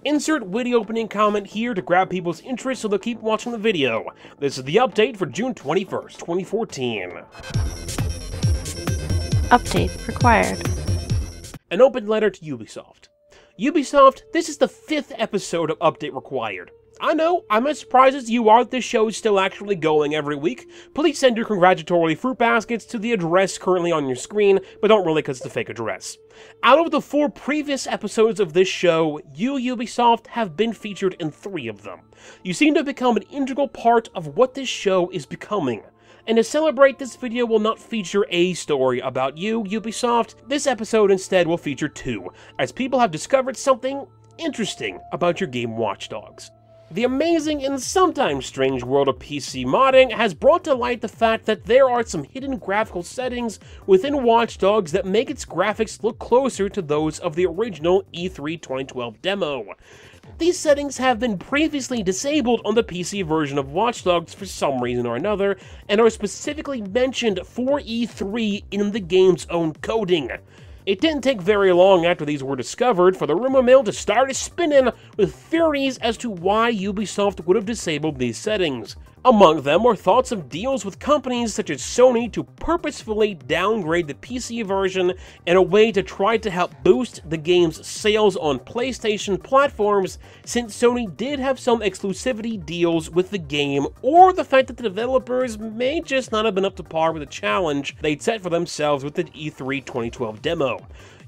Insert video opening comment here to grab people's interest so they'll keep watching the video. This is the update for June 21st, 2014. Update required. An open letter to Ubisoft. Ubisoft, this is the 5th episode of Update Required. I know, I'm as surprised as you are that this show is still actually going every week. Please send your congratulatory fruit baskets to the address currently on your screen, but don't really because it's a fake address. Out of the 4 previous episodes of this show, you, Ubisoft, have been featured in 3 of them. You seem to have become an integral part of what this show is becoming. And to celebrate, this video will not feature a story about you, Ubisoft. This episode instead will feature 2, as people have discovered something interesting about your game Watch Dogs. The amazing and sometimes strange world of PC modding has brought to light the fact that there are some hidden graphical settings within Watch Dogs that make its graphics look closer to those of the original E3 2012 demo. These settings have been previously disabled on the PC version of Watch Dogs for some reason or another, and are specifically mentioned for E3 in the game's own coding. It didn't take very long after these were discovered for the rumor mill to start spinning with theories as to why Ubisoft would have disabled these settings. Among them were thoughts of deals with companies such as Sony to purposefully downgrade the PC version in a way to try to help boost the game's sales on PlayStation platforms, since Sony did have some exclusivity deals with the game, or the fact that the developers may just not have been up to par with the challenge they'd set for themselves with the E3 2012 demo.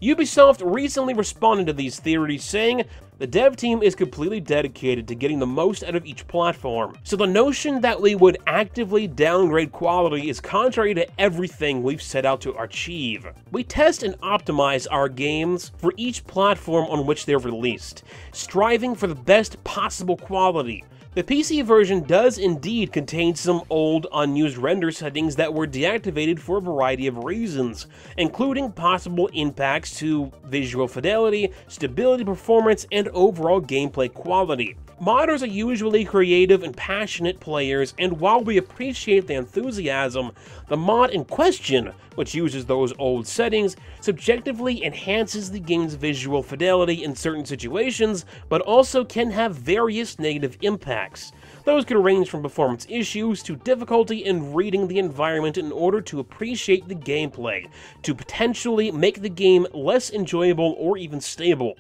Ubisoft recently responded to these theories, saying, "The dev team is completely dedicated to getting the most out of each platform, so the notion that we would actively downgrade quality is contrary to everything we've set out to achieve. We test and optimize our games for each platform on which they're released, striving for the best possible quality. The PC version does indeed contain some old, unused render settings that were deactivated for a variety of reasons, including possible impacts to visual fidelity, stability, performance, and overall gameplay quality. Modders are usually creative and passionate players, and while we appreciate the enthusiasm, the mod in question, which uses those old settings, subjectively enhances the game's visual fidelity in certain situations, but also can have various negative impacts. Those could range from performance issues to difficulty in reading the environment in order to appreciate the gameplay, to potentially make the game less enjoyable or even stable."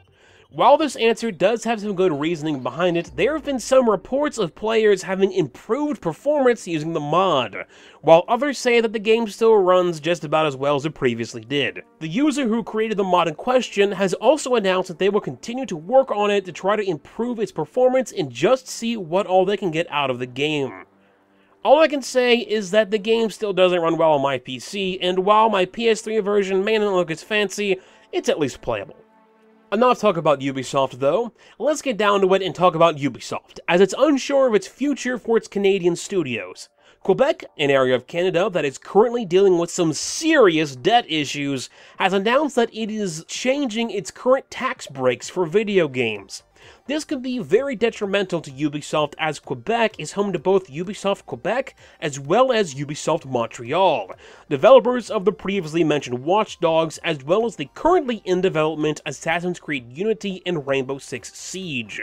While this answer does have some good reasoning behind it, there have been some reports of players having improved performance using the mod, while others say that the game still runs just about as well as it previously did. The user who created the mod in question has also announced that they will continue to work on it to try to improve its performance and just see what all they can get out of the game. All I can say is that the game still doesn't run well on my PC, and while my PS3 version may not look as fancy, it's at least playable. Enough talk about Ubisoft though, let's get down to it and talk about Ubisoft, as it's unsure of its future for its Canadian studios. Quebec, an area of Canada that is currently dealing with some serious debt issues, has announced that it is changing its current tax breaks for video games. This could be very detrimental to Ubisoft, as Quebec is home to both Ubisoft Quebec as well as Ubisoft Montreal, developers of the previously mentioned Watch Dogs, as well as the currently in development Assassin's Creed Unity and Rainbow Six Siege.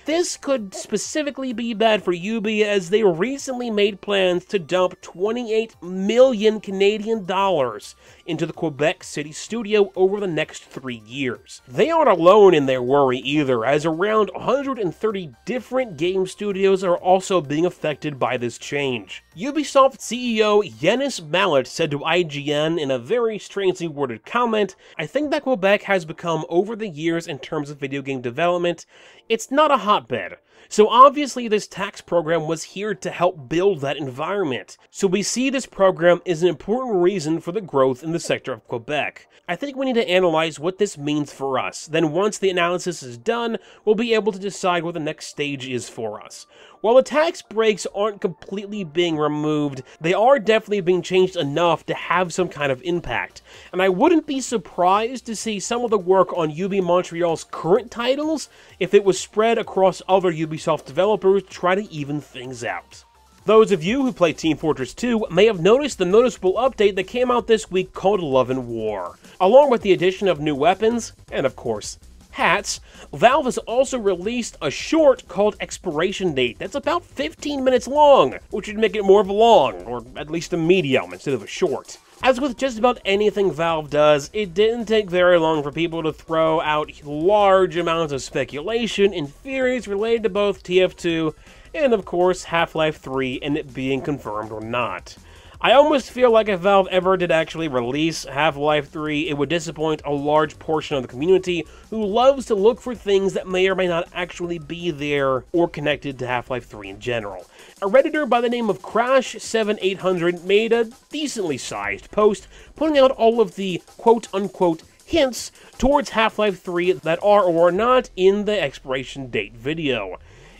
This could specifically be bad for Ubi, as they recently made plans to dump 28 million Canadian dollars into the Quebec City studio over the next 3 years. They aren't alone in their worry either, as around 130 different game studios are also being affected by this change. Ubisoft CEO Yannis Mallet said to IGN in a very strangely worded comment, "I think that Quebec has become, over the years in terms of video game development, it's not a hotbed. So obviously this tax program was here to help build that environment. So we see this program is an important reason for the growth in the sector of Quebec. I think we need to analyze what this means for us. Then once the analysis is done, we'll be able to decide what the next stage is for us." While the tax breaks aren't completely being removed, they are definitely being changed enough to have some kind of impact. And I wouldn't be surprised to see some of the work on Ubi Montreal's current titles if it was spread across other Ubisoft developers to try to even things out. Those of you who play Team Fortress 2 may have noticed the noticeable update that came out this week called Love and War, along with the addition of new weapons, and of course, hats, Valve has also released a short called Expiration Date that's about 15 minutes long, which would make it more of a long, or at least a medium instead of a short. As with just about anything Valve does, it didn't take very long for people to throw out large amounts of speculation and theories related to both TF2 and, of course, Half-Life 3 and it being confirmed or not. I almost feel like if Valve ever did actually release Half-Life 3, it would disappoint a large portion of the community who loves to look for things that may or may not actually be there or connected to Half-Life 3 in general. A Redditor by the name of Crash7800 made a decently sized post putting out all of the quote-unquote hints towards Half-Life 3 that are or are not in the expiration date video.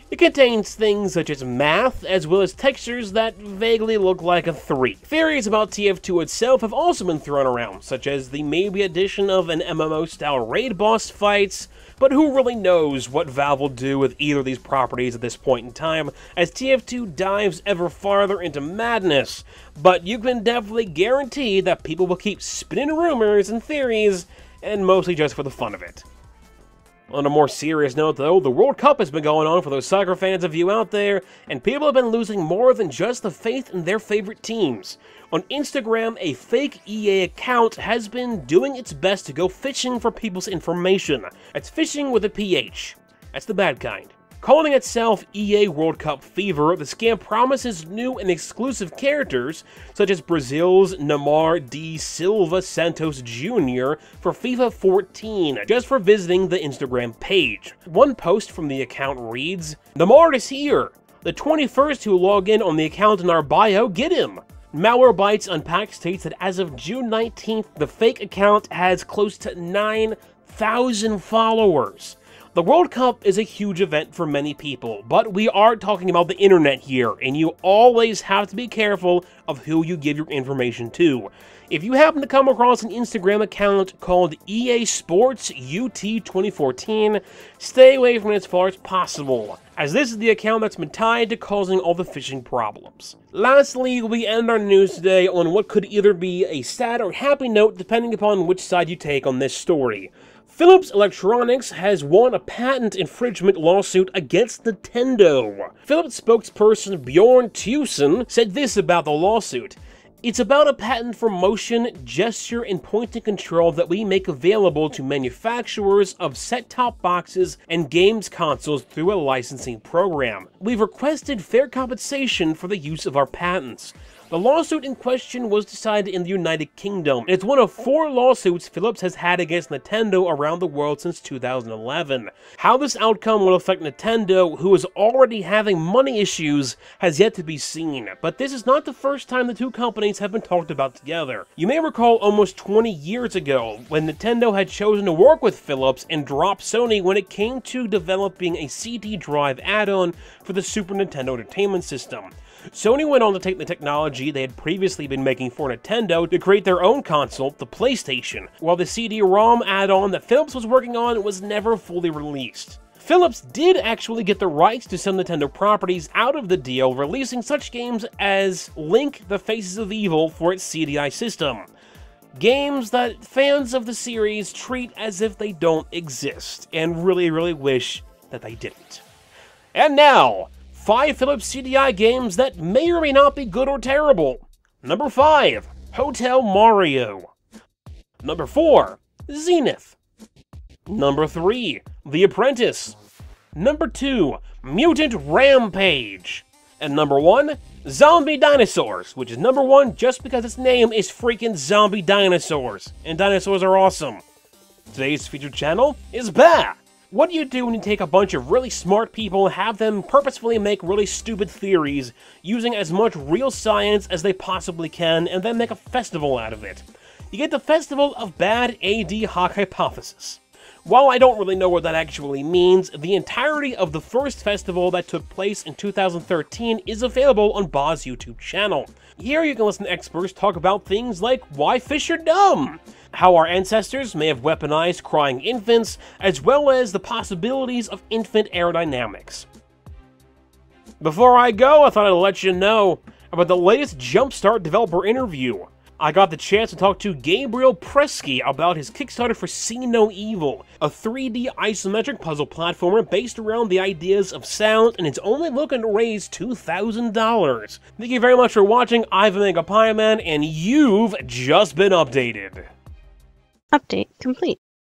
It contains things such as math, as well as textures that vaguely look like a 3. Theories about TF2 itself have also been thrown around, such as the maybe addition of an MMO-style raid boss fights, but who really knows what Valve will do with either of these properties at this point in time, as TF2 dives ever farther into madness. But you can definitely guarantee that people will keep spinning rumors and theories, and mostly just for the fun of it. On a more serious note, though, the World Cup has been going on for those soccer fans of you out there, and people have been losing more than just the faith in their favorite teams. On Instagram, a fake EA account has been doing its best to go phishing for people's information. That's phishing with a PH. That's the bad kind. Calling itself EA World Cup Fever, the scam promises new and exclusive characters, such as Brazil's Neymar da Silva Santos Jr. for FIFA 14, just for visiting the Instagram page. One post from the account reads, "Neymar is here! The 21st who log in on the account in our bio, get him!" Malwarebytes Unpacked states that as of June 19th, the fake account has close to 9,000 followers. The World Cup is a huge event for many people, but we are talking about the internet here, and you always have to be careful of who you give your information to. If you happen to come across an Instagram account called EA Sports UT 2014, stay away from it as far as possible, as this is the account that's been tied to causing all the phishing problems. Lastly, we end our news today on what could either be a sad or happy note depending upon which side you take on this story. Phillips Electronics has won a patent infringement lawsuit against Nintendo. Phillips spokesperson Bjorn Tusen said this about the lawsuit. "It's about a patent for motion, gesture, and point and control that we make available to manufacturers of set-top boxes and games consoles through a licensing program. We've requested fair compensation for the use of our patents." The lawsuit in question was decided in the United Kingdom, and it's one of 4 lawsuits Phillips has had against Nintendo around the world since 2011. How this outcome will affect Nintendo, who is already having money issues, has yet to be seen, but this is not the first time the two companies have been talked about together. You may recall almost 20 years ago, when Nintendo had chosen to work with Phillips and drop Sony when it came to developing a CD drive add-on for the Super Nintendo Entertainment System. Sony went on to take the technology they had previously been making for Nintendo to create their own console, the PlayStation, while the CD-ROM add-on that Phillips was working on was never fully released. Phillips did actually get the rights to some Nintendo properties out of the deal, releasing such games as Link: The Faces of Evil for its CDI system. Games that fans of the series treat as if they don't exist, and really wish that they didn't. And now, 5 Philips CDI games that may or may not be good or terrible. Number 5, Hotel Mario. Number 4, Zenith. Number 3, The Apprentice. Number 2, Mutant Rampage. And number 1, Zombie Dinosaurs, which is number 1 just because its name is freaking Zombie Dinosaurs, and dinosaurs are awesome. Today's featured channel is back. What do you do when you take a bunch of really smart people and have them purposefully make really stupid theories, using as much real science as they possibly can, and then make a festival out of it? You get the Festival of Bad AD Hoc Hypothesis. While I don't really know what that actually means, the entirety of the first festival that took place in 2013 is available on Boz's YouTube channel. Here you can listen to experts talk about things like why fish are dumb, how our ancestors may have weaponized crying infants, as well as the possibilities of infant aerodynamics. Before I go, I thought I'd let you know about the latest Jumpstart developer interview. I got the chance to talk to Gabriel Presky about his Kickstarter for See No Evil, a 3D isometric puzzle platformer based around the ideas of sound, and it's only looking to raise $2,000. Thank you very much for watching. I've been Megapieman, and you've just been updated. Update complete.